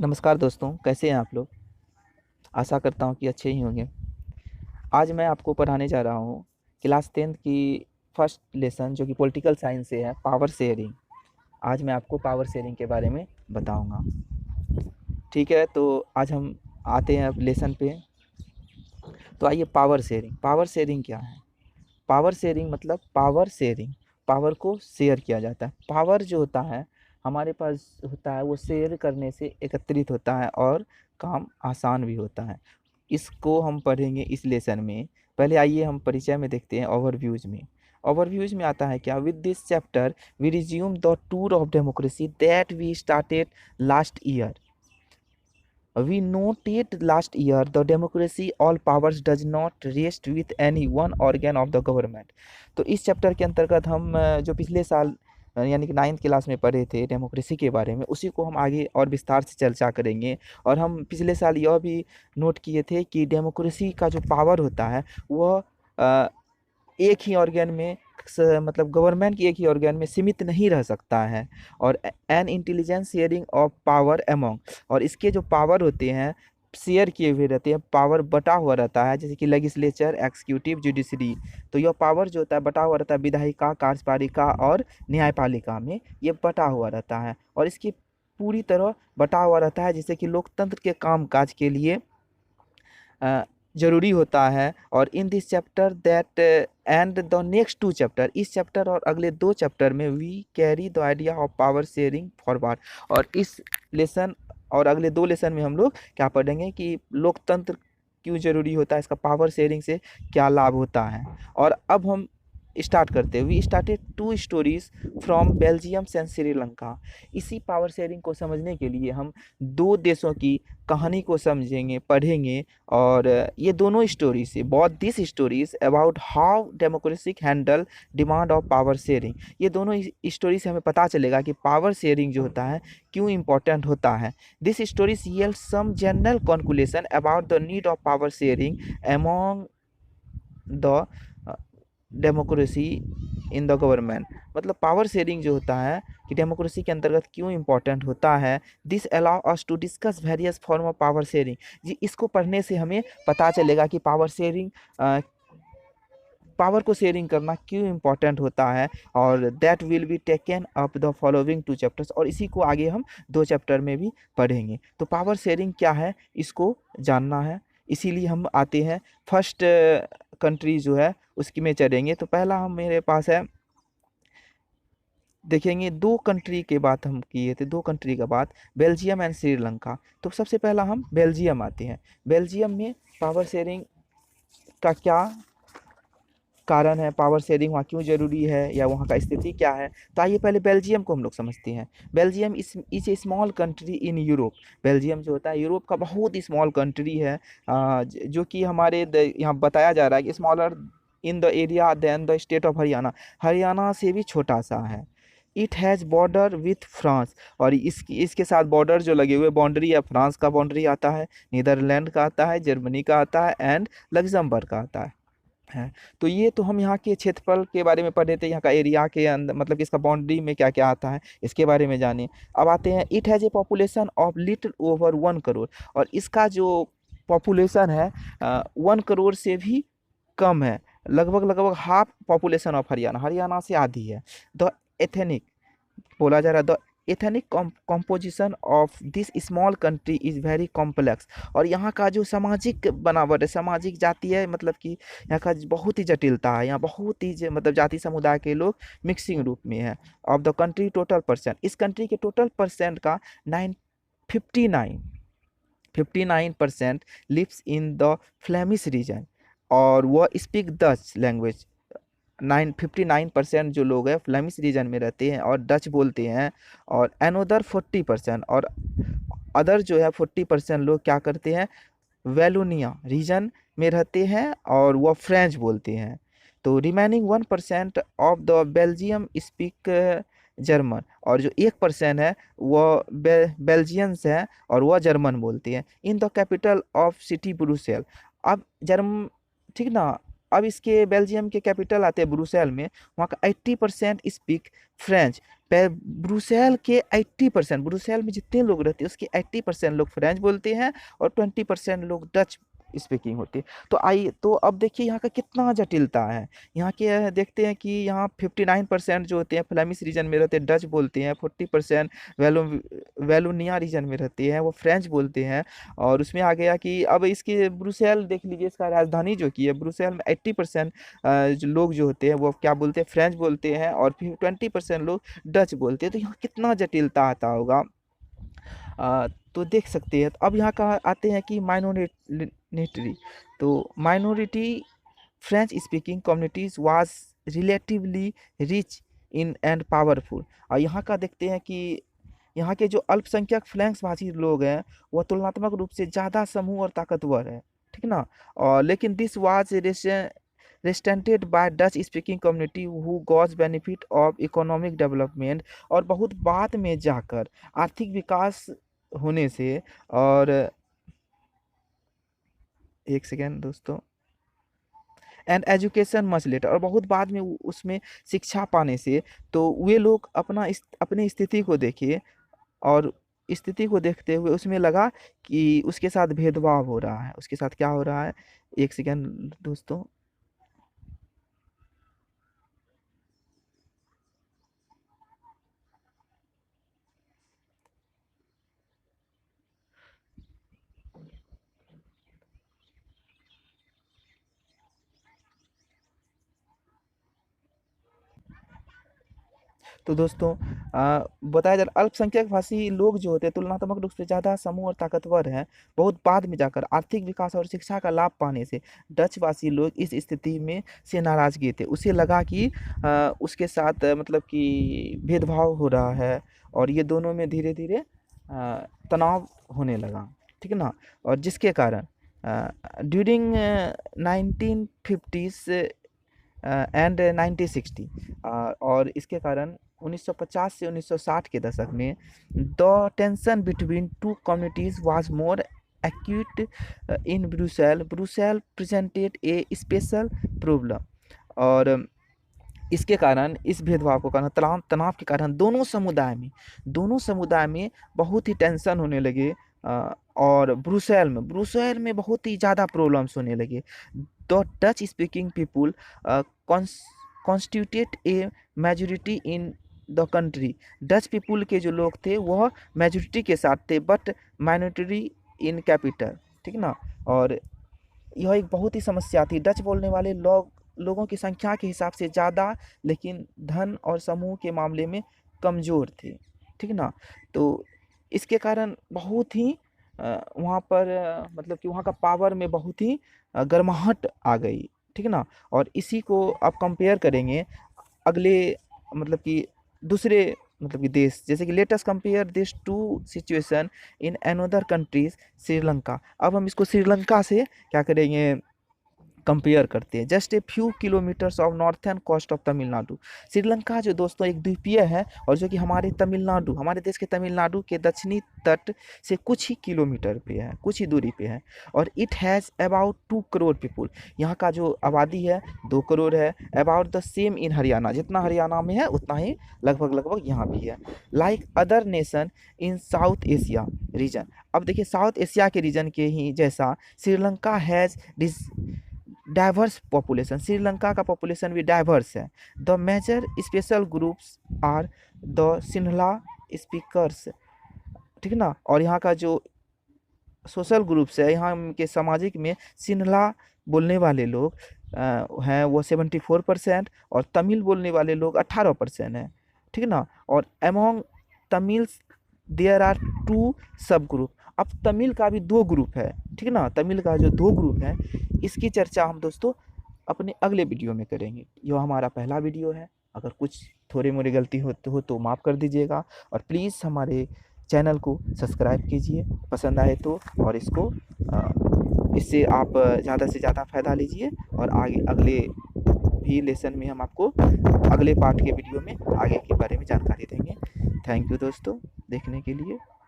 नमस्कार दोस्तों, कैसे हैं आप लोग। आशा करता हूँ कि अच्छे ही होंगे। आज मैं आपको पढ़ाने जा रहा हूँ क्लास 10th की फर्स्ट लेसन जो कि पॉलिटिकल साइंस से है, पावर शेयरिंग। आज मैं आपको पावर शेयरिंग के बारे में बताऊँगा। ठीक है, तो आज हम आते हैं अब लेसन पे। तो आइए, पावर शेयरिंग क्या है। पावर शेयरिंग मतलब पावर शेयरिंग, पावर को शेयर किया जाता है। पावर जो होता है हमारे पास होता है, वो शेयर करने से एकत्रित होता है और काम आसान भी होता है। इसको हम पढ़ेंगे इस लेसन में। पहले आइए हम परिचय में देखते हैं, ओवरव्यूज में। ओवरव्यूज में आता है क्या, with this chapter we resume the tour of democracy that we started last year. We noted last year the democracy all powers does not rest with any one organ of the government। तो इस chapter के अंतर्गत हम जो पिछले साल यानी कि 9th क्लास में पढ़े थे डेमोक्रेसी के बारे में, उसी को हम आगे और विस्तार से चर्चा करेंगे। और हम पिछले साल यह भी नोट किए थे कि डेमोक्रेसी का जो पावर होता है वह एक ही ऑर्गन में मतलब गवर्नमेंट की एक ही ऑर्गन में सीमित नहीं रह सकता है। और N intelligence sharing of power among, और इसके जो पावर होते हैं शेयर किए हुए रहते हैं, पावर बटा हुआ रहता है, जैसे कि लेजिस्लेचर, एक्सिक्यूटिव, जुडिशरी। तो यह पावर जो होता है बटा हुआ रहता है विधायिका, कार्यपालिका और न्यायपालिका में, ये बटा हुआ रहता है। और इसकी पूरी तरह बटा हुआ रहता है जैसे कि लोकतंत्र के काम काज के लिए जरूरी होता है। और in this chapter that and the next two chapter, इस चैप्टर और अगले 2 चैप्टर में we carry the idea of power sharing forward. और इस लेसन और अगले 2 लेसन में हम लोग क्या पढ़ेंगे कि लोकतंत्र क्यों जरूरी होता है, इसका पावर शेयरिंग से क्या लाभ होता है। और अब हम स्टार्ट करते हैं। We started 2 stories from Belgium and Sri Lanka. इसी पावर शेयरिंग को समझने के लिए हम 2 देशों की कहानी को समझेंगे, पढ़ेंगे। और ये दोनों स्टोरी से both this stories about how democracy handle demand of power sharing, ये दोनों स्टोरी से हमें पता चलेगा कि पावर शेयरिंग जो होता है क्यों इम्पोर्टेंट होता है। This stories yield some general conclusion about the need of power sharing among the democracy in the government. मतलब पावर शेयरिंग जो होता है कि डेमोक्रेसी के अंतर्गत क्यों इम्पोर्टेंट होता है। This allow us to discuss various form of power sharing, जी इसको पढ़ने से हमें पता चलेगा कि पावर शेयरिंग, पावर को शेयरिंग करना क्यों इम्पोर्टेंट होता है। और that will be taken up the following 2 chapters, और इसी को आगे हम 2 चैप्टर में भी पढ़ेंगे। तो पावर शेयरिंग क्या है इसको जानना है, इसीलिए हम आते हैं फर्स्ट कंट्री जो है उसकी में चलेंगे। तो पहला हम मेरे पास है, देखेंगे 2 कंट्री के बात हम किए थे, 2 कंट्री का बात, बेल्जियम एंड श्रीलंका। तो सबसे पहला हम बेल्जियम आते हैं। बेल्जियम में पावर शेयरिंग का क्या कारण है, पावर शेयरिंग वहाँ क्यों जरूरी है या वहाँ का स्थिति क्या है। तो आइए पहले बेल्जियम को हम लोग समझते हैं। Belgium is a small country in Europe. Belgium जो होता है यूरोप का बहुत ही स्मॉल कंट्री है, जो कि हमारे यहाँ बताया जा रहा है कि smaller in the area than the state of Haryana, Haryana से भी छोटा सा है। It has border with France, और इसके साथ बॉर्डर जो लगे हुए बाउंड्री है, फ्रांस का बाउंड्री आता है, नीदरलैंड का आता है, जर्मनी का आता है एंड लग्जमबर्ग का आता है। तो ये तो हम यहाँ के क्षेत्रफल के बारे में पढ़े थे, यहाँ का एरिया के अंदर मतलब कि इसका बाउंड्री में क्या क्या आता है इसके बारे में जानिए। अब आते हैं, it has a population of little over 1 crore, और इसका जो पॉपुलेशन है 1 करोड़ से भी कम है, लगभग लगभग half population of Haryana, Haryana से आधी है। द एथेनिक बोला जा रहा है, the ethnic composition of this small country is very complex. और यहाँ का जो सामाजिक बनावट है, सामाजिक जाति है, मतलब कि यहाँ का बहुत ही जटिलता है, यहाँ बहुत ही मतलब जाति समुदाय के लोग मिक्सिंग रूप में है। Of the country total percent, इस कंट्री के टोटल परसेंट का 59% lives in the Flemish region, और वह स्पीक डच लैंग्वेज। 59% जो लोग हैं फ्लेमिश रीजन में रहते हैं और डच बोलते हैं। और अनोदर 40%, और अदर जो है 40% लोग क्या करते हैं, वेलोनिया रीजन में रहते हैं और वह फ्रेंच बोलते हैं। तो remaining 1% of the Belgium speak German, और जो 1% है वह बेल्जियंस हैं और वह जर्मन बोलते हैं। In the capital of city Brussels, अब ठीक ना। अब इसके बेल्जियम के कैपिटल आते हैं ब्रुसेल में, वहाँ का 80% स्पीक फ्रेंच। ब्रुसेल के 80%, ब्रुसेल में जितने लोग रहते हैं उसके 80% लोग फ्रेंच बोलते हैं और 20% लोग डच स्पीकिंग होती है। तो आइए, तो अब देखिए यहाँ का कितना जटिलता है। यहाँ के देखते हैं कि यहाँ 59% जो होते हैं फ्लेमिश रीजन में रहते हैं डच बोलते हैं, 40% वैलो वैलोनिया रीजन में रहते हैं वो फ्रेंच बोलते हैं। और उसमें आ गया कि अब इसके ब्रुसेल देख लीजिए, इसका राजधानी जो की है ब्रुसेल में 80% जो लोग जो होते हैं वो क्या बोलते हैं, फ्रेंच बोलते हैं, और फिर 20% लोग डच बोलते हैं। तो यहाँ कितना जटिलता आता होगा। तो देख सकते हैं। तो अब यहाँ का आते हैं कि माइनॉरिटी। तो minority French speaking communities was relatively rich in and powerful. और यहाँ का देखते हैं कि यहाँ के जो अल्पसंख्यक फ्लैंक्स भाषी लोग हैं वह तुलनात्मक रूप से ज़्यादा समूह और ताकतवर है, ठीक ना। और लेकिन this was resented by Dutch speaking community who got benefit of economic development। और बहुत बाद में जाकर आर्थिक विकास होने से, और एक सेकेंड दोस्तों, एंड एजुकेशन मच लेटर, और बहुत बाद में उसमें शिक्षा पाने से, तो वे लोग अपने स्थिति को देखे, और स्थिति को देखते हुए उसमें लगा कि उसके साथ भेदभाव हो रहा है। उसके साथ क्या हो रहा है, एक सेकेंड दोस्तों। तो दोस्तों बताया जा रहा अल्पसंख्यक भाषी लोग जो होते हैं तुलनात्मक रूप से ज़्यादा समूह और ताकतवर हैं। बहुत बाद में जाकर आर्थिक विकास और शिक्षा का लाभ पाने से डच भाषी लोग इस स्थिति में से नाराजगी थे। उसे लगा कि उसके साथ मतलब कि भेदभाव हो रहा है, और ये दोनों में धीरे धीरे तनाव होने लगा, ठीक है ना। और जिसके कारण ड्यूरिंग 1950s एंड 1960, और इसके कारण 1950 से 1960 के दशक में the tension between two communities was more acute in Brussels. Brussels presented A special problem. और इसके कारण, इस भेदभाव के कारण, तनाव के कारण दोनों समुदाय में बहुत ही टेंशन होने लगे। और ब्रुसेल में बहुत ही ज़्यादा प्रॉब्लम्स होने लगे। The Dutch speaking people constituted A majority in the country. Dutch people के जो लोग थे वह मेजोरिटी के साथ थे, बट माइनॉरिटी इन कैपिटल, ठीक ना। और यह एक बहुत ही समस्या थी। डच बोलने वाले लोगों की संख्या के हिसाब से ज़्यादा, लेकिन धन और समूह के मामले में कमज़ोर थे, ठीक ना। तो इसके कारण बहुत ही वहाँ पर मतलब कि वहाँ का पावर में बहुत ही गर्माहट आ गई, ठीक ना। और इसी को आप कंपेयर करेंगे अगले मतलब कि दूसरे मतलब कि देश, जैसे कि let us compare this to situation in another countries, Sri Lanka. अब हम इसको श्रीलंका से क्या करेंगे, कंपेयर करते हैं। Just a few kilometers off northern coast of Tamil Nadu. Sri Lanka जो दोस्तों एक द्वीपीय है, और जो कि हमारे देश के तमिलनाडु के दक्षिणी तट से कुछ ही किलोमीटर पे है, कुछ ही दूरी पे है। और it has about 2 crore people. यहाँ का जो आबादी है 2 करोड़ है। About the same in Haryana, जितना हरियाणा में है उतना ही लगभग यहाँ भी है। Like other nation in South Asia region. अब देखिए साउथ एशिया के रीजन के ही जैसा Sri Lanka has diverse population. Sri Lanka का पॉपुलेशन भी डाइवर्स है। The major special groups are the Sinhala speakers, ठीक ना। और यहाँ का जो सोशल ग्रुप्स है, यहाँ के सामाजिक में सिन्हला बोलने वाले लोग हैं वो 74%, और तमिल बोलने वाले लोग 18% हैं, ठीक ना। और अमोंग तमिल्स देयर आर 2 सब ग्रुप। अब तमिल का भी 2 ग्रुप है, ठीक ना। तमिल का जो 2 ग्रुप है इसकी चर्चा हम दोस्तों अपने अगले वीडियो में करेंगे। यह हमारा पहला वीडियो है। अगर कुछ थोड़ी मोड़ी गलती हो तो माफ़ कर दीजिएगा, और प्लीज़ हमारे चैनल को सब्सक्राइब कीजिए पसंद आए तो, और इससे आप ज़्यादा से ज़्यादा फ़ायदा लीजिए। और आगे अगले भी लेसन में हम आपको अगले पार्ट के वीडियो में आगे के बारे में जानकारी देंगे। थैंक यू दोस्तों देखने के लिए।